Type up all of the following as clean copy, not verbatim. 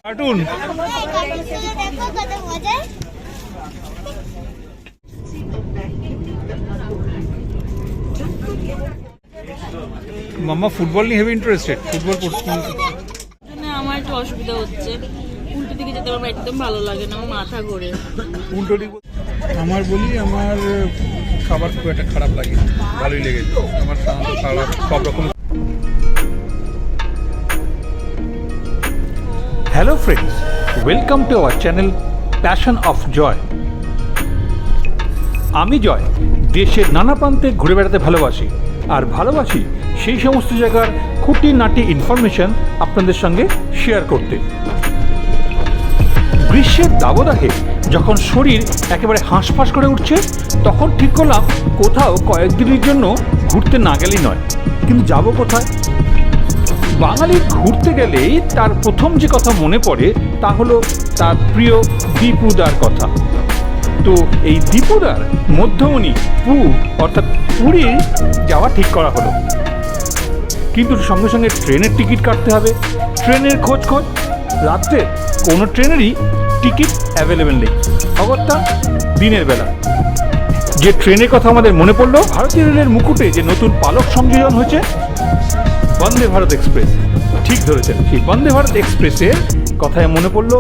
Cartoon মাম্মা football নিয়ে heavy interested. Football আমার একটু অসুবিধা হচ্ছে, উল্টো দিকে যেতে আমার একদম ভালো লাগে না, আমার মাথা ঘোরে। উল্টো দিক আমার বলি, আমার খাবার খুব একটা খারাপ লাগে, ভালোই লেগেছে আমার। সাধারণত খারাপ সব রকম। Hello friends, welcome to our channel passion of joy. আমি জয় দেশের নানা প্রান্তে ঘুরে বেড়াতে ভালোবাসি, আর ভালোবাসি সেই সমস্ত জায়গার খুঁটিনাটি ইনফরমেশন আপনাদের সঙ্গে শেয়ার করতে। গ্রীষ্মের দাবদাহে যখন শরীর একেবারে হাঁসফাঁস করে উঠছে, তখন ঠিক করলাম কোথাও কয়েকদিনের জন্য ঘুরতে না গেলেই নয়। কিন্তু যাব কোথায়? বাঙালি ঘুরতে গেলেই তার প্রথম যে কথা মনে পড়ে তা হলো তার প্রিয় দীপুদার কথা। তো এই দীপুদার মধ্যমণি অর্থাৎ পুরী যাওয়া ঠিক করা হলো। কিন্তু সঙ্গে সঙ্গে ট্রেনের টিকিট কাটতে হবে। ট্রেনের খোঁজ রাত্রে কোনো ট্রেনেরই টিকিট অ্যাভেলেবেল নেই, অগত্যা দিনের বেলা। যে ট্রেনের কথা আমাদের মনে পড়লো, ভারতীয় রেলের মুকুটে যে নতুন পালক সংযোজন হয়েছে, বন্দে ভারত এক্সপ্রেস। ঠিক ধরেছেন, সেই বন্দে ভারত এক্সপ্রেসের কথায় মনে পড়লো।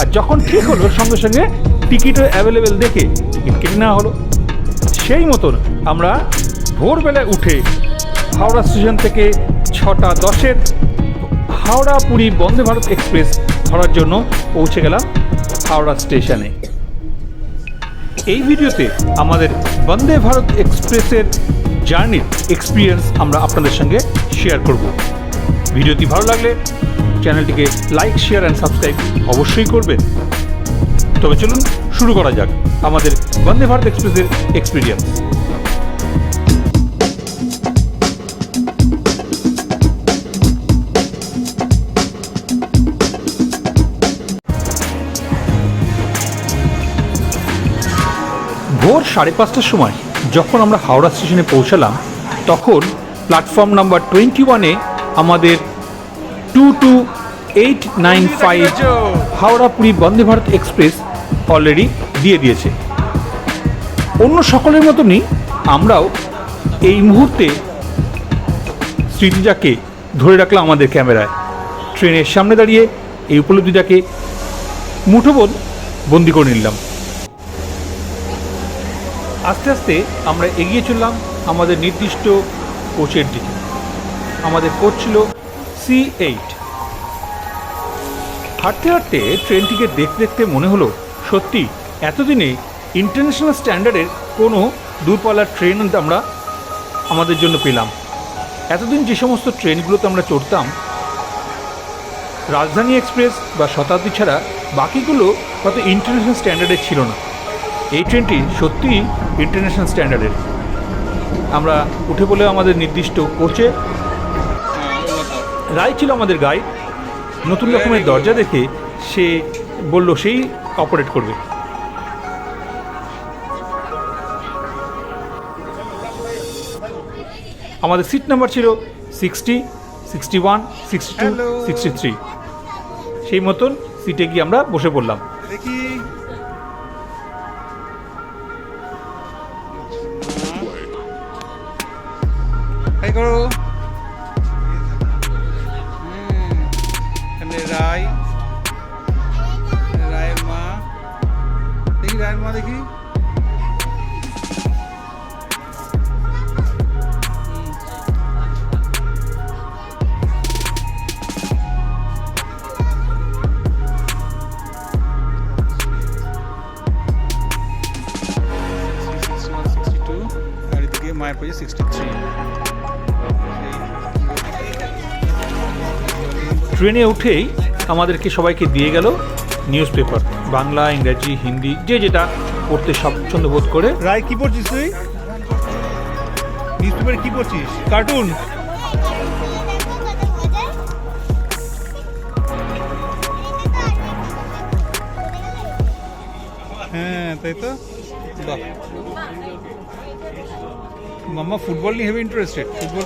আর যখন ঠিক হলো, সঙ্গে সঙ্গে টিকিটও অ্যাভেলেবেল দেখে টিকিট কেটে নেওয়া হলো। সেই মতন আমরা ভোরবেলায় উঠে হাওড়া স্টেশন থেকে 6:10 হাওড়া পুরী বন্দে ভারত এক্সপ্রেস ধরার জন্য পৌঁছে গেলাম হাওড়া স্টেশনে। এই ভিডিওতে আমাদের বন্দে ভারত এক্সপ্রেসের জার্নির এক্সপিরিয়েন্স আমরা আপনাদের সঙ্গে শেয়ার করব। ভিডিওটি ভালো লাগলে চ্যানেলটিকে লাইক, শেয়ার অ্যান্ড সাবস্ক্রাইব অবশ্যই করবেন। তবে চলুন শুরু করা যাক আমাদের বন্দে ভারত এক্সপ্রেসের এক্সপিরিয়েন্স। ভোর 5:30টার সময় যখন আমরা হাওড়া স্টেশনে পৌঁছালাম, তখন প্ল্যাটফর্ম নাম্বার 21-এ আমাদের 22895 হাওড়া পুরী বন্দে ভারত এক্সপ্রেস অলরেডি দিয়ে দিয়েছে। অন্য সকলের মতনই আমরাও এই মুহূর্তে স্মৃতিটাকে ধরে রাখলাম আমাদের ক্যামেরায়। ট্রেনের সামনে দাঁড়িয়ে এই উপলব্ধিটাকে মুঠোবোধ বন্দি করে নিলাম। আস্তে আস্তে আমরা এগিয়ে চললাম আমাদের নির্দিষ্ট কোচের দিকে। আমাদের কোচ ছিল C8। হাঁটতে হাঁটতে ট্রেনটিকে দেখতে দেখতে মনে হলো, সত্যি এতদিনে ইন্টারন্যাশনাল স্ট্যান্ডার্ডের কোনো দূরপাল্লার ট্রেন আমরা আমাদের জন্য পেলাম। এতদিন যে সমস্ত ট্রেনগুলোতে আমরা চড়তাম, রাজধানী এক্সপ্রেস বা শতাব্দী ছাড়া বাকিগুলো হয়তো ইন্টারন্যাশনাল স্ট্যান্ডার্ডের ছিল না। এই ট্রেনটি সত্যিই ইন্টারন্যাশনাল স্ট্যান্ডার্ডের। আমরা উঠে পড়লে আমাদের নির্দিষ্ট কোচে। রায় ছিল আমাদের গাইড। নতুন রকমের দরজা দেখে সে বলল সেই অপারেট করবে। আমাদের সিট নাম্বার ছিল 60, 61, 62, 63। সেই মতন সিটে গিয়ে আমরা বসে পড়লাম। রায়ের মা দেখি, রায়ের মা দেখি। আর এদিকে মায়ের পেয়েছে 63। ট্রেনে উঠেই আমাদেরকে সবাইকে দিয়ে গেল নিউজ পেপার, বাংলা, ইংরাজি, হিন্দি, যে যেটা পড়তে স্বচ্ছন্দ বোধ করে। রায় কি পড়ছিস তুই? নিউজ পেপারে কি পড়ছিস? কার্টুন। হ্যাঁ, তাই তো। বাহ, মাম্মা ফুটবল নিয়ে হেভি ইন্টারেস্টেড। ফুটবল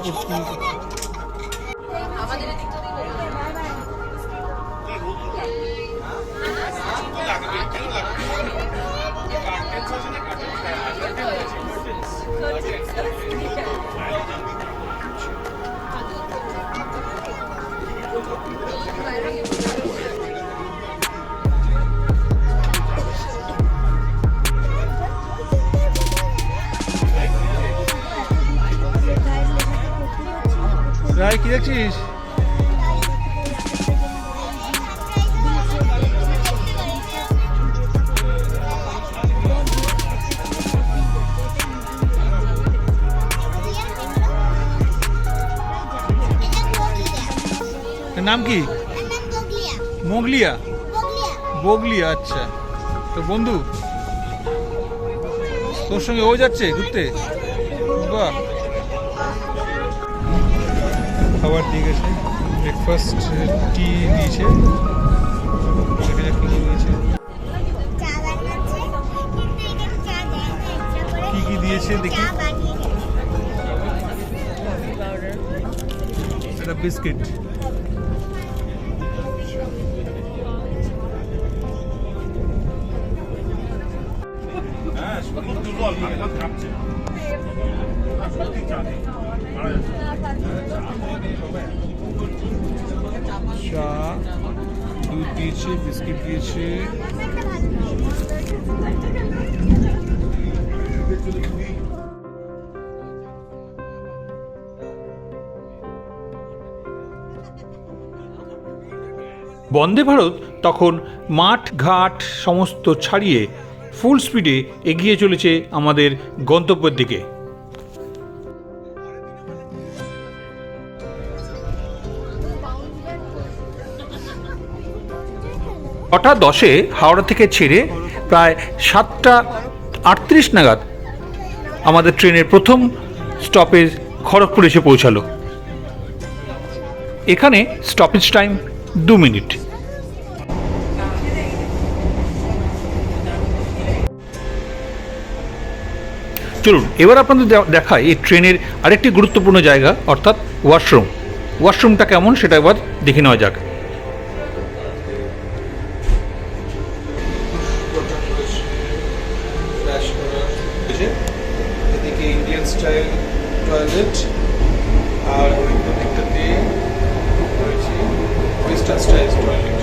রায় কি দেখছিস? নাম কি? মোগলিয়া। বগলিয়া, আচ্ছা। তো বন্ধু তোর সঙ্গে ও যাচ্ছে ঘুরতে? বাহ, খাবার দিয়ে গেছে, ব্রেকফাস্ট টি দিয়েছে, কি কি দিয়েছে দেখি। একটা বিস্কিট, চা, দুধ দিয়েছে, বিস্কিট দিয়েছে। বন্দে ভারত তখন মাঠ ঘাট সমস্ত ছাড়িয়ে ফুল স্পিডে এগিয়ে চলেছে আমাদের গন্তব্যের দিকে। 9:10 হাওড়া থেকে ছেড়ে প্রায় 7:38 নাগাদ আমাদের ট্রেনের প্রথম স্টপেজ খড়গপুর এসে পৌঁছালো। এখানে স্টপেজ টাইম 2 মিনিট। চলুন এবার আপনাদের দেখাই এই ট্রেনের আরেকটি গুরুত্বপূর্ণ জায়গা, অর্থাৎ ওয়াশরুম। ওয়াশরুমটা কেমন সেটা এবার দেখে নেওয়া যাক। এদিকে ইন্ডিয়ান স্টাইল টয়লেট, আর প্রত্যেকটাতে রয়েছে ওয়েস্টার্ন স্টাইল টয়লেট।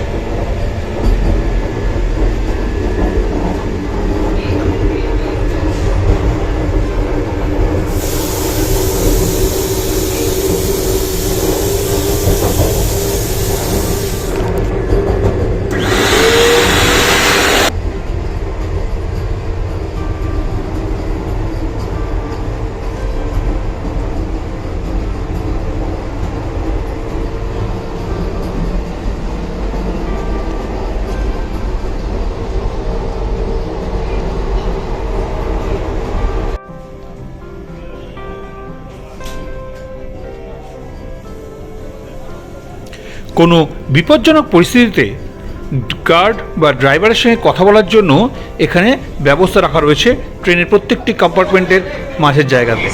কোনো বিপজ্জনক পরিস্থিতিতে গার্ড বা ড্রাইভারের সঙ্গে কথা বলার জন্য এখানে ব্যবস্থা রাখা রয়েছে ট্রেনের প্রত্যেকটি কম্পার্টমেন্টের মাঝের জায়গাতে।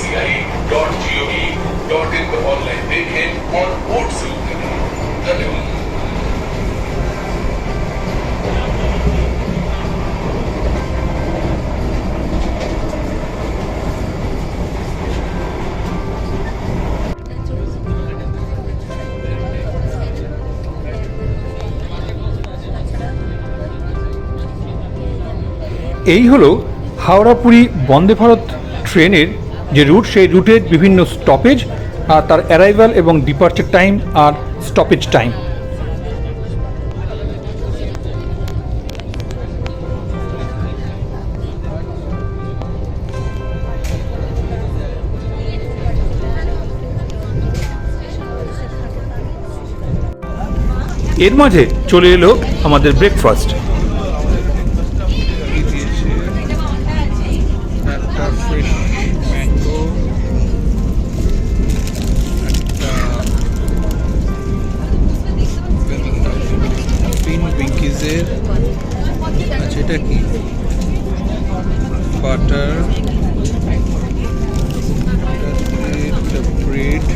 এই হলো হাওড়া পুরী বন্দে ভারত ট্রেনের যে রুট, সেই রুটের বিভিন্ন স্টপেজ আর তার অ্যারাইভাল এবং ডিপার্চার টাইম আর স্টপেজ টাইম। এর মাঝে চলে এলো আমাদের ব্রেকফাস্ট। আচ্ছা, এটা কি? বাটার, ব্রেড,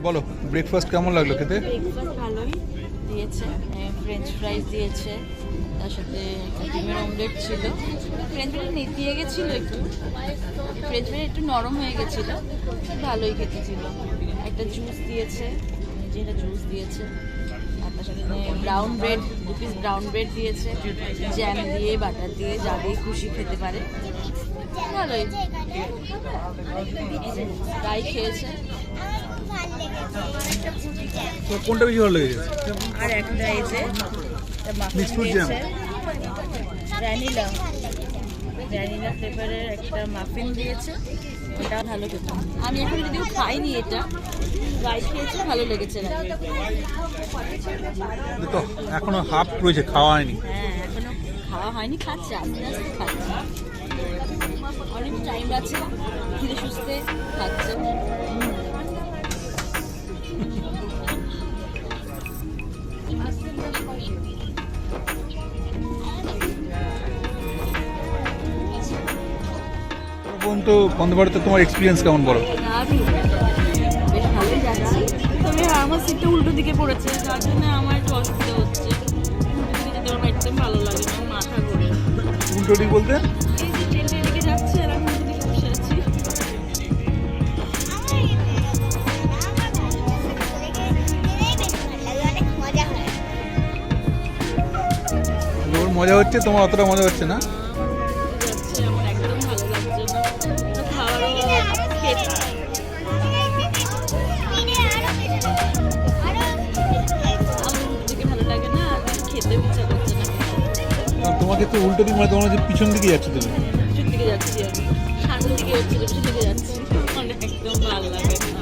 বলো ব্রেকফাস্ট কেমন লাগলো খেতে? ব্রেকফাস্ট ভালোই দিয়েছে, ফ্রেঞ্চ ফ্রাইজ দিয়েছে, তার সাথে একটা ডিমের অমলেট ছিল। ফ্রেঞ্চ ফ্রাইজ নেতিয়ে গেছিলো একটু, ফ্রেঞ্চ ফ্রাইজ একটু নরম হয়ে গেছিলো, ভালোই খেতে ছিল। একটা জুস দিয়েছে, যেটা জুস দিয়েছে, আর তার সাথে brown bread, 2 piece brown bread দিয়েছে, জ্যাম দিয়ে বাটার দিয়ে যা দিয়ে খুশি খেতে পারে, ভালোই। ফ্রাই খেয়েছে। তো কোনটা বেশি ভালো লেগেছে? আর একটা এই যে Mixed fruit jam। ভ্যানিলা ফ্লেভারের একটা মাফিন দিয়েছে, ওটা ভালো খেতে। আমি এখন যদিও খাইনি, এটা ট্রাই খেয়েছি, ভালো লেগেছে না। তো এখনো হাফ রয়েছে, খাওয়া হয়নি। হ্যাঁ, এখনো খাওয়া হয়নি, খাচ্ছে, আস্তে আস্তে খাচ্ছে, অনেক টাইম আছে, ধীরে সুস্থে খাচ্ছে। তো বন্দে ভারতে তোমার এক্সপিরিয়েন্স কেমন বলো? আমি বেশ ভালোই যাচ্ছি, তবে আমার সিটটা উল্টো দিকে পড়েছে, যার জন্য আমার একটু অসুবিধা হচ্ছে। উল্টো দিকে যেতে আমার একদম ভালো লাগে না, মাথা ঘোরে। উল্টো দিক বলতে? এই যে ট্রেনটা এদিকে যাচ্ছে আর আমি উল্টো দিকে বসে আছি। ওর মজা হচ্ছে, তোমার অতটা মজা হচ্ছে না? যাচ্ছে, আমার একদম ভালো লাগছে না। খাওয়ারও খেতে আমার উল্টো দিকে ভালো লাগে না, আর খেতে ইচ্ছা করছে না। তোমাকে তো উল্টো দিক মানে তোমার যে পিছন দিকে যাচ্ছে তুমি। পিছন দিকে যাচ্ছি আমি, সামনের দিকে হচ্ছে, পিছন দিকে যাচ্ছি, আমার একদম ভালো লাগে না।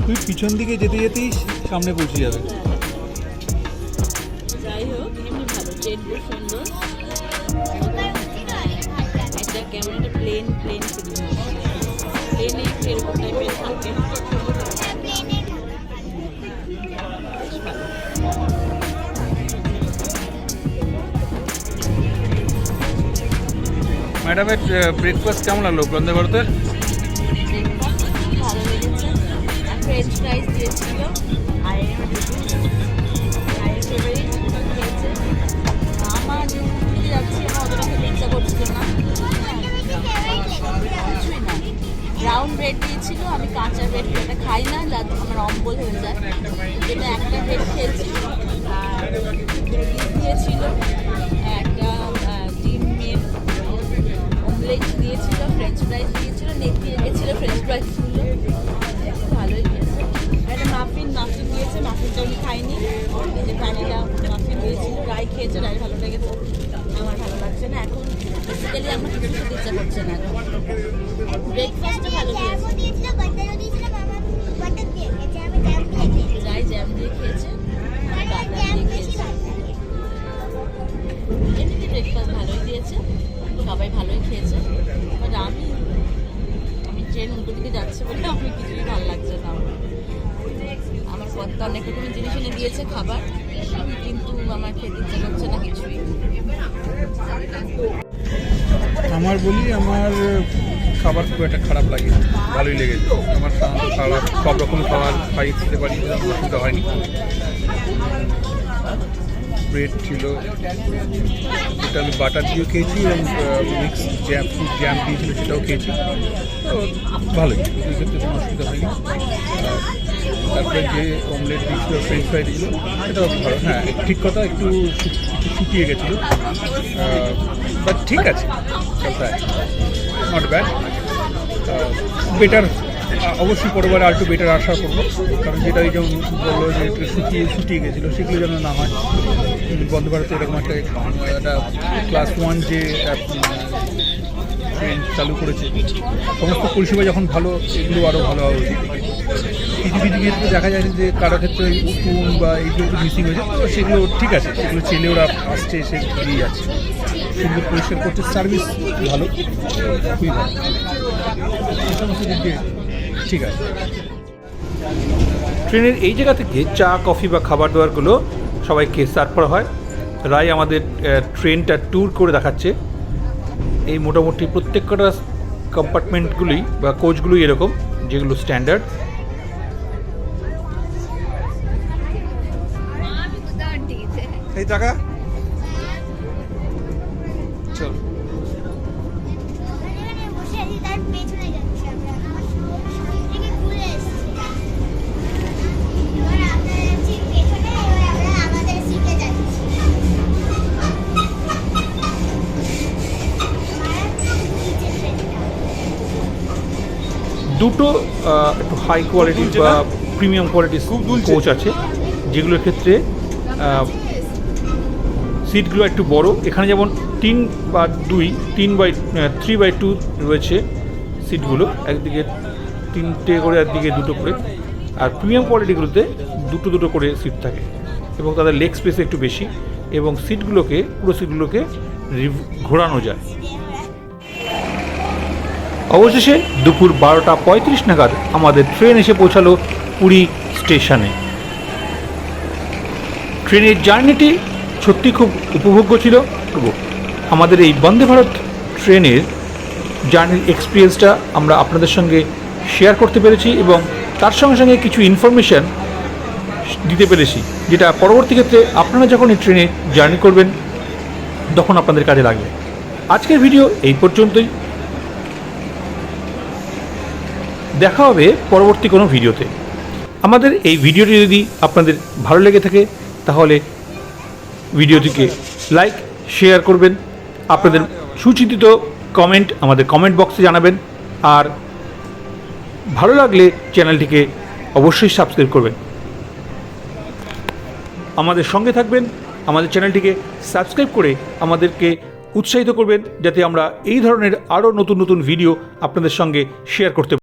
তুই পিছন দিকে যেতে যেতেই সামনে পৌঁছে যাবে। যাই হোক, এমনি ভালো, ট্রেন খুব সুন্দর। একটা কেমন একটা প্লেন প্লেনে এরকম টাইপের থাকে। ম্যাডামের ব্রেকফাস্ট কেমন লাগলো বন্দে ভারতের? ভালো লেগেছে, আর ফ্রেঞ্চ ফ্রাইজ দিয়েছিল, আর ফেভারিট খেয়েছে। আমার যেদিকে যাচ্ছি আমার অতটা খেতে ইচ্ছা করছিল না, কিছুই না। ব্রাউন ব্রেড দিয়েছিল, আমি কাঁচা ব্রেড এটা খাই না, যাতে আমার অম্বল হয়ে যায়, যেটা একটা ব্রেড খেয়েছি। আর দিয়েছিল একটা ডিমের অমলেট দিয়েছিল, ফ্রেঞ্চ ফ্রাইজ দিয়েছিল, নেতিয়ে গেছিলো ফ্রেঞ্চ ফ্রাইজগুলো, ভালোই খেয়েছে। একটা মাফিন দিয়েছে, মাফিনটা আমি খাইনি, এই যে ভ্যানিলা মাফিন দিয়েছিল, রাই খেয়েছে, রাই ভালো লেগেছে, আমার ভালো লাগছে না এখন, বেসিক্যালি আমার কিছু খেতে ইচ্ছা করছে না। ব্রেকফাস্টটা ভালো দিয়েছে, যাই জ্যাম দিয়ে খেয়েছে, বাটার দিয়ে খেয়েছে, এমনিতে ব্রেকফাস্ট ভালোই দিয়েছে, সবাই ভালোই খেয়েছে। বাট আমি ট্রেন উল্টো দিকে যাচ্ছে বলে আমার কিছুই ভালো লাগছে না। আমার পথটা অনেক রকমের জিনিস এনে দিয়েছে খাবার, কিন্তু আমার খেতে ইচ্ছে করছে না কিছুই। আমার বলি, আমার খাবার খুব একটা খারাপ লাগে, ভালোই লেগেছে। আমার সাধারণত খাবার সব রকম খাবার খাই খেতে পারি, অসুবিধা হয়নি। ব্রেড ছিল, যেটা আমি বাটার দিয়েও খেয়েছি, এবং মিক্স ফ্রুট জ্যাম দিয়েছিল সেটাও খেয়েছি, তো ভালোই, ওই ক্ষেত্রে কোনো অসুবিধা হয়নি। তারপরে যে অমলেট দিয়েছিল, ফ্রেঞ্চ ফ্রাই দিয়েছিল, সেটাও ভালো। হ্যাঁ, ঠিক কথা, একটু শুকিয়ে গেছিলো, বাট ঠিক আছে, চলতা है, নট ব্যাড, বেটার। অবশ্যই পরবার আর একটু বেটার আশা করবো, কারণ যেটা ওই যেমন বললো যে একটু শুকিয়ে গেছিলো, সেগুলো যেন না হয়। বন্দে ভারতে এরকম একটা ক্লাস 1 যে ট্রেন চালু করেছে, সমস্ত পরিষেবা যখন ভালো, এগুলো আরও ভালো হওয়া উচিত। কিছু ক্ষেত্রে দেখা যায় যে কারো ক্ষেত্রে স্পুন বা এইগুলো একটু মিসিং হয়েছে, তো সেগুলো ঠিক আছে, সেগুলো চেলে ওরা আসছে, এসে দিয়ে যাচ্ছে, সুন্দর পরিষ্কার করছে, সার্ভিস ভালো, খুবই ভালো, এই সমস্ত দিক দিয়ে ঠিক আছে। ট্রেনের এই জায়গা থেকে চা, কফি বা খাবার দাবারগুলো সবাইকে সার্ভ করা হয়। রায় আমাদের ট্রেনটা ট্যুর করে দেখাচ্ছে। এই মোটামুটি প্রত্যেকটা কম্পার্টমেন্টগুলি বা কোচগুলোই এরকম, যেগুলো স্ট্যান্ডার্ড। এই টাকা চল। বসে আছি তার পেছনে যাচ্ছি আমরা থেকে ঘুরে এসেছি এবার আমরা যাচ্ছি পেছনে এবার আমরা আমাদের সিটে যাচ্ছি দুটো একটু হাই কোয়ালিটির বা প্রিমিয়াম কোয়ালিটির কোচ আছে, যেগুলোর ক্ষেত্রে সিটগুলো একটু বড়। এখানে যেমন 3/2 রয়েছে সিটগুলো, একদিকে 3টে করে, একদিকে 2টো করে। আর প্রিমিয়াম কোয়ালিটিগুলোতে 2টো করে সিট থাকে এবং তাদের লেগ স্পেস একটু বেশি, এবং পুরো সিটগুলোকে ঘোরানো যায়। অবশেষে দুপুর 12:35 নাগাদ আমাদের ট্রেন এসে পৌঁছালো পুরী স্টেশনে। ট্রেনের জার্নিটি সত্যি খুব উপভোগ্য ছিল। আমাদের এই বন্দে ভারত ট্রেনের জার্নির এক্সপিরিয়েন্সটা আমরা আপনাদের সঙ্গে শেয়ার করতে পেরেছি এবং তার সঙ্গে সঙ্গে কিছু ইনফরমেশান দিতে পেরেছি, যেটা পরবর্তী ক্ষেত্রে আপনারা যখন এই ট্রেনে জার্নি করবেন তখন আপনাদের কাজে লাগবে। আজকের ভিডিও এই পর্যন্তই। দেখা হবে পরবর্তী কোনো ভিডিওতে। আমাদের এই ভিডিওটি যদি আপনাদের ভালো লেগে থাকে তাহলে ভিডিওটিকে লাইক, শেয়ার করবেন, আপনাদের সুচিন্তিত কমেন্ট আমাদের কমেন্ট বক্সে জানাবেন, আর ভালো লাগলে চ্যানেলটিকে অবশ্যই সাবস্ক্রাইব করবেন। আমাদের সঙ্গে থাকবেন, আমাদের চ্যানেলটিকে সাবস্ক্রাইব করে আমাদেরকে উৎসাহিত করবেন, যাতে আমরা এই ধরনের আরও নতুন নতুন ভিডিও আপনাদের সঙ্গে শেয়ার করতে পারি।